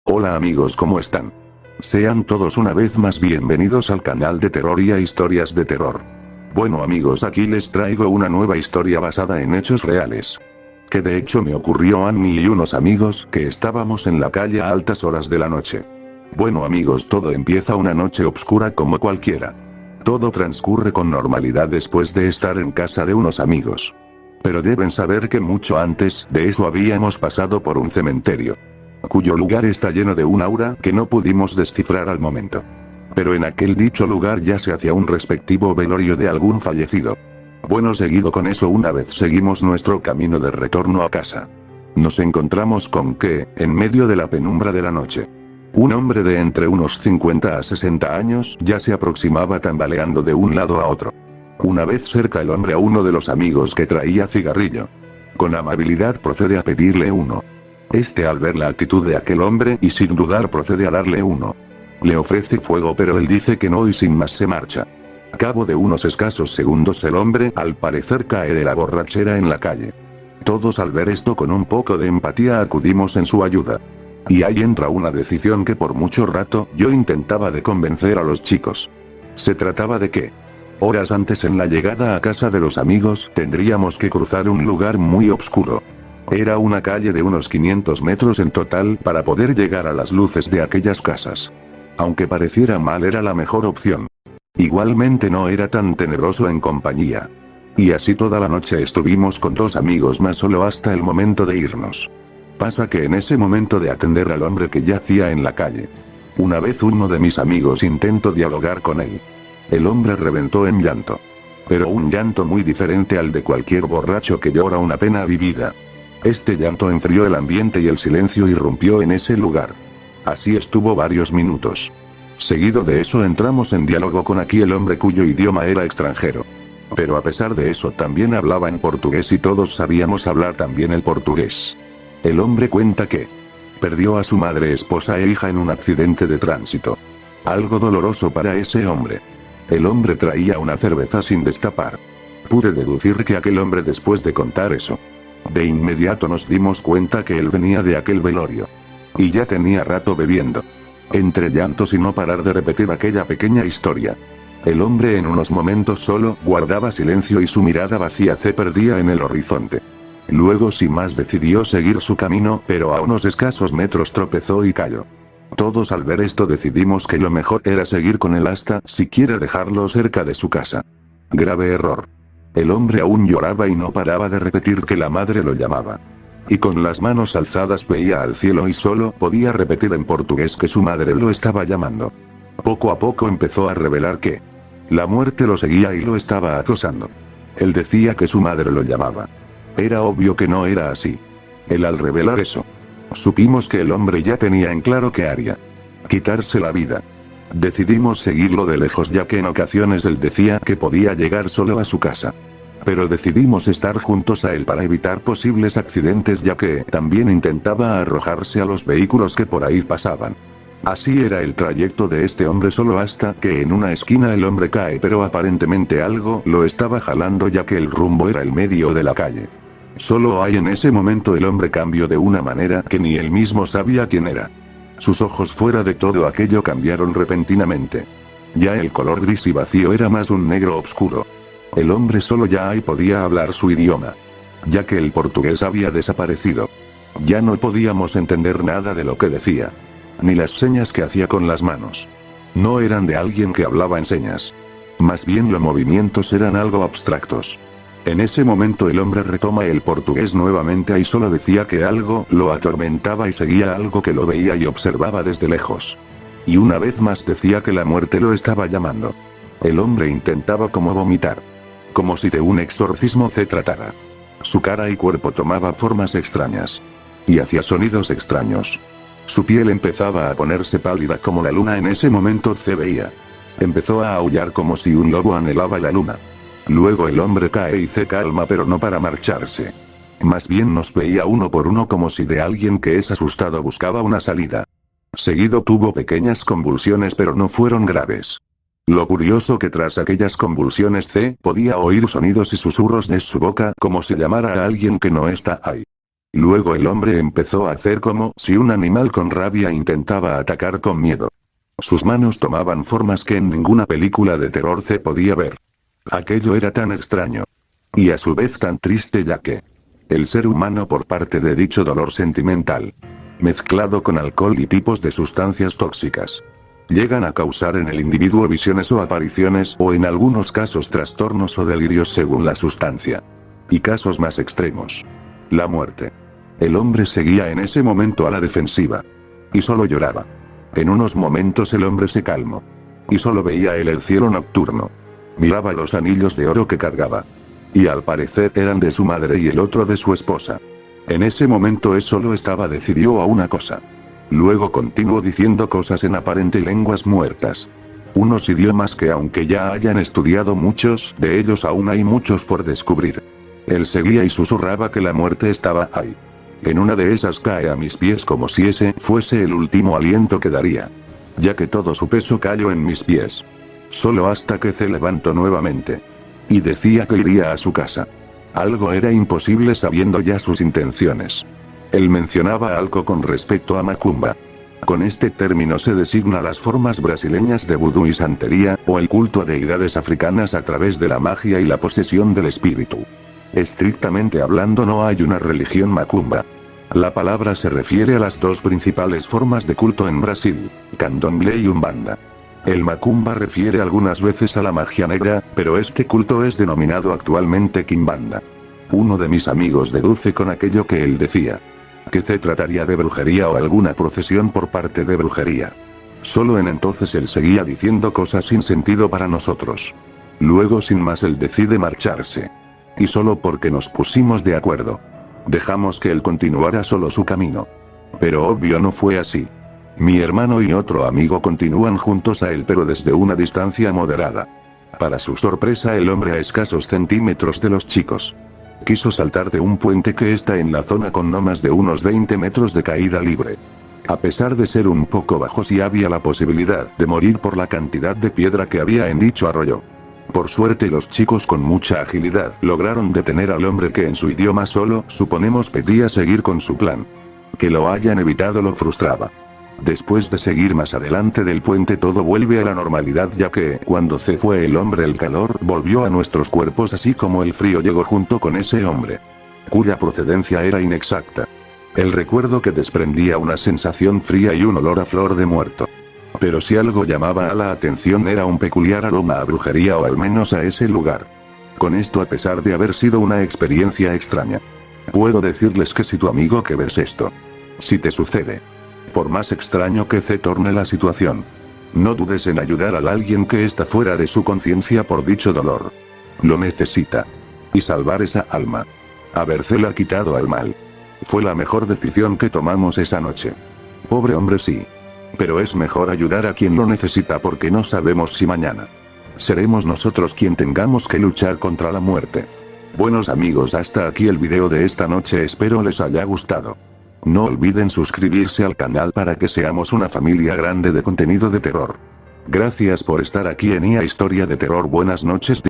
Hola amigos, ¿cómo están? Sean todos una vez más bienvenidos al canal de terror y a historias de terror. Bueno amigos, aquí les traigo una nueva historia basada en hechos reales. Que de hecho me ocurrió a mí y unos amigos que estábamos en la calle a altas horas de la noche. Bueno amigos, todo empieza una noche oscura como cualquiera. Todo transcurre con normalidad después de estar en casa de unos amigos. Pero deben saber que mucho antes de eso habíamos pasado por un cementerio, cuyo lugar está lleno de un aura que no pudimos descifrar al momento. Pero en aquel dicho lugar ya se hacía un respectivo velorio de algún fallecido. Bueno, seguido con eso, una vez seguimos nuestro camino de retorno a casa, nos encontramos con que, en medio de la penumbra de la noche, un hombre de entre unos 50 a 60 años ya se aproximaba tambaleando de un lado a otro. Una vez cerca el hombre a uno de los amigos que traía cigarrillo. Con amabilidad procede a pedirle uno. Este, al ver la actitud de aquel hombre y sin dudar, procede a darle uno. Le ofrece fuego, pero él dice que no y sin más se marcha. A cabo de unos escasos segundos el hombre al parecer cae de la borrachera en la calle. Todos al ver esto con un poco de empatía acudimos en su ayuda. Y ahí entra una decisión que por mucho rato yo intentaba de convencer a los chicos. Se trataba de que horas antes, en la llegada a casa de los amigos, tendríamos que cruzar un lugar muy oscuro. Era una calle de unos 500 metros en total para poder llegar a las luces de aquellas casas. Aunque pareciera mal, era la mejor opción. Igualmente no era tan teneroso en compañía. Y así toda la noche estuvimos con dos amigos más solo hasta el momento de irnos. Pasa que en ese momento de atender al hombre que yacía en la calle, una vez uno de mis amigos intentó dialogar con él. El hombre reventó en llanto. Pero un llanto muy diferente al de cualquier borracho que llora una pena vivida. Este llanto enfrió el ambiente y el silencio irrumpió en ese lugar. Así estuvo varios minutos. Seguido de eso entramos en diálogo con aquel hombre cuyo idioma era extranjero. Pero a pesar de eso también hablaba en portugués y todos sabíamos hablar también el portugués. El hombre cuenta que perdió a su madre, esposa e hija en un accidente de tránsito. Algo doloroso para ese hombre. El hombre traía una cerveza sin destapar. Pude deducir que aquel hombre, después de contar eso, de inmediato nos dimos cuenta que él venía de aquel velorio. Y ya tenía rato bebiendo. Entre llantos y no parar de repetir aquella pequeña historia. El hombre en unos momentos solo guardaba silencio y su mirada vacía se perdía en el horizonte. Luego sin más decidió seguir su camino, pero a unos escasos metros tropezó y cayó. Todos al ver esto decidimos que lo mejor era seguir con él hasta siquiera dejarlo cerca de su casa. Grave error. El hombre aún lloraba y no paraba de repetir que la madre lo llamaba. Y con las manos alzadas veía al cielo y solo podía repetir en portugués que su madre lo estaba llamando. Poco a poco empezó a revelar que la muerte lo seguía y lo estaba acosando. Él decía que su madre lo llamaba. Era obvio que no era así. Él, al revelar eso, supimos que el hombre ya tenía en claro qué haría. Quitarse la vida. Decidimos seguirlo de lejos, ya que en ocasiones él decía que podía llegar solo a su casa. Pero decidimos estar juntos a él para evitar posibles accidentes, ya que también intentaba arrojarse a los vehículos que por ahí pasaban. Así era el trayecto de este hombre solo hasta que en una esquina el hombre cae, pero aparentemente algo lo estaba jalando, ya que el rumbo era el medio de la calle. Solo ahí en ese momento el hombre cambió de una manera que ni él mismo sabía quién era. Sus ojos, fuera de todo aquello, cambiaron repentinamente. Ya el color gris y vacío era más un negro oscuro. El hombre solo ya ahí podía hablar su idioma, ya que el portugués había desaparecido. Ya no podíamos entender nada de lo que decía, ni las señas que hacía con las manos. No eran de alguien que hablaba en señas. Más bien los movimientos eran algo abstractos. En ese momento el hombre retoma el portugués nuevamente y solo decía que algo lo atormentaba y seguía algo que lo veía y observaba desde lejos. Y una vez más decía que la muerte lo estaba llamando. El hombre intentaba como vomitar. Como si de un exorcismo se tratara. Su cara y cuerpo tomaba formas extrañas. Y hacía sonidos extraños. Su piel empezaba a ponerse pálida como la luna. En ese momento se veía. Empezó a aullar como si un lobo anhelaba la luna. Luego el hombre cae y se calma, pero no para marcharse. Más bien nos veía uno por uno como si de alguien que es asustado buscaba una salida. Seguido tuvo pequeñas convulsiones pero no fueron graves. Lo curioso que tras aquellas convulsiones C podía oír sonidos y susurros de su boca como si llamara a alguien que no está ahí. Luego el hombre empezó a hacer como si un animal con rabia intentaba atacar con miedo. Sus manos tomaban formas que en ninguna película de terror se podía ver. Aquello era tan extraño. Y a su vez tan triste ya que el ser humano por parte de dicho dolor sentimental, mezclado con alcohol y tipos de sustancias tóxicas, llegan a causar en el individuo visiones o apariciones o en algunos casos trastornos o delirios según la sustancia. Y casos más extremos. La muerte. El hombre seguía en ese momento a la defensiva. Y solo lloraba. En unos momentos el hombre se calmó. Y solo veía él el cielo nocturno. Miraba los anillos de oro que cargaba. Y al parecer eran de su madre y el otro de su esposa. En ese momento él solo estaba decidido a una cosa. Luego continuó diciendo cosas en aparente lenguas muertas. Unos idiomas que aunque ya hayan estudiado muchos, de ellos aún hay muchos por descubrir. Él seguía y susurraba que la muerte estaba ahí. En una de esas cae a mis pies como si ese fuese el último aliento que daría. Ya que todo su peso cayó en mis pies. Solo hasta que se levantó nuevamente. Y decía que iría a su casa. Algo era imposible sabiendo ya sus intenciones. Él mencionaba algo con respecto a Macumba. Con este término se designa las formas brasileñas de vudú y santería, o el culto a deidades africanas a través de la magia y la posesión del espíritu. Estrictamente hablando no hay una religión macumba. La palabra se refiere a las dos principales formas de culto en Brasil, candomblé y umbanda. El macumba refiere algunas veces a la magia negra, pero este culto es denominado actualmente quimbanda. Uno de mis amigos deduce con aquello que él decía. Que se trataría de brujería o alguna procesión por parte de brujería. Solo en entonces él seguía diciendo cosas sin sentido para nosotros. Luego sin más él decide marcharse. Y solo porque nos pusimos de acuerdo. Dejamos que él continuara solo su camino. Pero obvio no fue así. Mi hermano y otro amigo continúan juntos a él pero desde una distancia moderada. Para su sorpresa el hombre a escasos centímetros de los chicos. Quiso saltar de un puente que está en la zona con no más de unos 20 metros de caída libre. A pesar de ser un poco bajo sí había la posibilidad de morir por la cantidad de piedra que había en dicho arroyo. Por suerte los chicos con mucha agilidad lograron detener al hombre que en su idioma solo suponemos pedía seguir con su plan. Que lo hayan evitado lo frustraba. Después de seguir más adelante del puente todo vuelve a la normalidad ya que cuando se fue el hombre el calor volvió a nuestros cuerpos así como el frío llegó junto con ese hombre. Cuya procedencia era inexacta. El recuerdo que desprendía una sensación fría y un olor a flor de muerto. Pero si algo llamaba a la atención era un peculiar aroma a brujería o al menos a ese lugar. Con esto a pesar de haber sido una experiencia extraña. Puedo decirles que si tu amigo que ves esto. Si te sucede. Por más extraño que se torne la situación. No dudes en ayudar a alguien que está fuera de su conciencia por dicho dolor. Lo necesita. Y salvar esa alma. Habérsela quitado al mal. Fue la mejor decisión que tomamos esa noche. Pobre hombre sí. Pero es mejor ayudar a quien lo necesita porque no sabemos si mañana seremos nosotros quien tengamos que luchar contra la muerte. Buenos amigos, hasta aquí el video de esta noche, espero les haya gustado. No olviden suscribirse al canal para que seamos una familia grande de contenido de terror. Gracias por estar aquí en IA Historia de Terror, buenas noches.